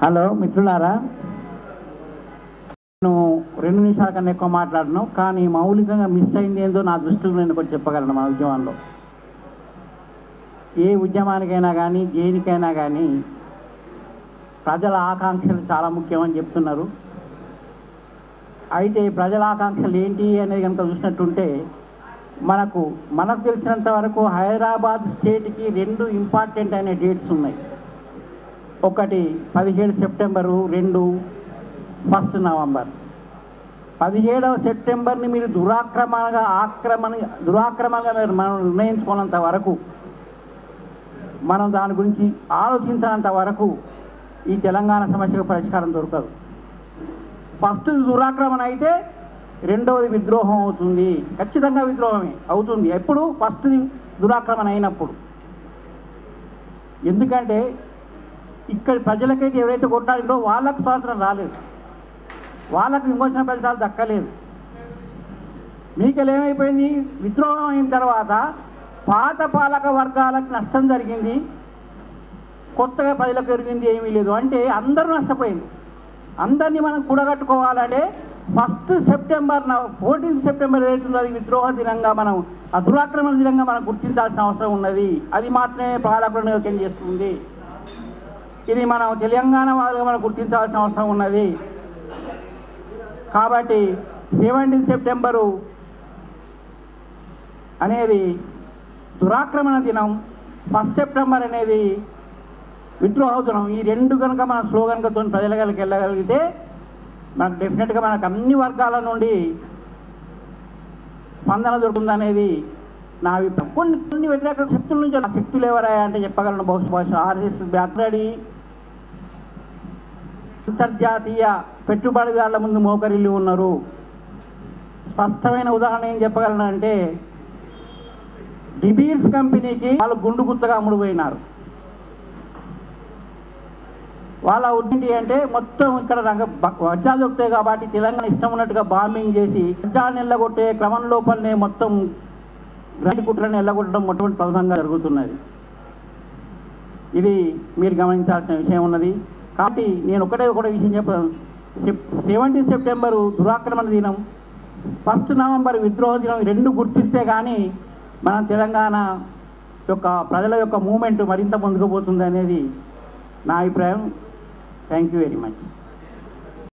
Hello మిత్రులారా, నేను 2 నిమిషాల కన్నా ఎక్కువ మాట్లాడను, కానీ మౌలికంగా మిస్ అయింది ఏందో నా దృష్టిలో నేను ఒకటి చెప్పగలను. మన ఉద్యమంలో ఏ ఉద్యమానికైనా కానీ దేనికైనా కానీ ప్రజల ఆకాంక్షలు చాలా ముఖ్యమని చెప్తున్నారు. అయితే ప్రజల ఆకాంక్షలు ఏంటి అనేది కనుక చూసినట్టుంటే మనకు తెలిసినంత వరకు హైదరాబాద్ స్టేట్కి 2 ఇంపార్టెంట్ అయిన డేట్స్ ఉన్నాయి. ఒకటి 17 సెప్టెంబరు, 2 1 నవంబర్. 17వ సెప్టెంబర్ని మీరు దురాక్రమణగా మనం నిర్ణయించుకున్నంత వరకు, మనం దాని గురించి ఆలోచించినంత వరకు ఈ తెలంగాణ సమస్యకు పరిష్కారం దొరకదు. ఫస్ట్ దురాక్రమణ అయితే రెండవది విద్రోహం అవుతుంది. ఖచ్చితంగా విద్రోహమే అవుతుంది. ఎప్పుడు? ఫస్ట్ దురాక్రమణ అయినప్పుడు. ఎందుకంటే ఇక్కడ ప్రజలకైతే ఎవరైతే కొట్టాలిందో వాళ్ళకు స్వాతంత్రం రాలేదు, వాళ్ళకు విమోచన ఫలితాలు దక్కలేదు. మీకెళ్ళి ఏమైపోయింది? విద్రోహం అయిన తర్వాత పాత పాలక వర్గాలకు నష్టం జరిగింది, కొత్తగా ప్రజలకు పెరిగింది ఏమీ లేదు. అంటే అందరూ నష్టపోయింది. అందరినీ మనం కూడగట్టుకోవాలంటే 1 సెప్టెంబర్ 14 సెప్టెంబర్ ఏదైతుందో అది విద్రోహ దినంగా, మనం ఆ దురాక్రమణ దినంగా మనం గుర్తించాల్సిన అవసరం ఉన్నది. అది మాత్రమే పాలకులను యోగ్యం చేస్తుంది. ఇది మనం తెలంగాణ వాళ్ళుగా మనం గుర్తించాల్సిన అవసరం ఉన్నది. కాబట్టి 17 సెప్టెంబరు అనేది దురాక్రమణ దినం, 1 సెప్టెంబర్ అనేది విద్రోహ దినం. ఈ 2 కనుక మన స్లోగన్తో ప్రజలకి వెళ్ళగలిగితే మనకు డెఫినెట్గా మనకు అన్ని వర్గాల నుండి స్పందన దొరుకుతుందనేది నా అభిప్రాయం. కొన్ని వ్యతిరేక శక్తుల నుంచి ఆ శక్తులు ఎవరా అంటే చెప్పగలను. బహుశా ఆర్ఎస్ఎస్ బ్యాక్రెడీ అంతర్జాతీయ పెట్టుబడిదారుల ముందు మోకరిల్లి ఉన్నారు. స్పష్టమైన ఉదాహరణ ఏం చెప్పగలను అంటే, డిబీర్స్ కంపెనీకి వాళ్ళు గుండు గుత్తగా అమ్ముడుపోయినారు. వాళ్ళ ఉద్దేశం అంటే మొత్తం ఇక్కడ వజ్రాలు దొరుకుతాయి కాబట్టి తెలంగాణ ఇష్టం ఉన్నట్టుగా బాంబింగ్ చేసి వజ్రాలను ఎల్లగొట్టే క్రమం లోపలనే మొత్తం గ్రైండ్ కుట్రలను ఎల్లగొట్టడం మొట్టమొదటి ప్రధానంగా జరుగుతున్నది. ఇది మీరు గమనించాల్సిన విషయం ఉన్నది. కాబట్టి నేను ఒకటే విషయం చెప్పాను. 17 సెప్టెంబరు దురాక్రమణ దినం, 1 నవంబర్ విద్రోహ దినం. 2 గుర్తిస్తే కానీ మన తెలంగాణ యొక్క ప్రజల యొక్క మూమెంట్ మరింత ముందుకు పోతుంది అనేది నా అభిప్రాయం. Thank you very much.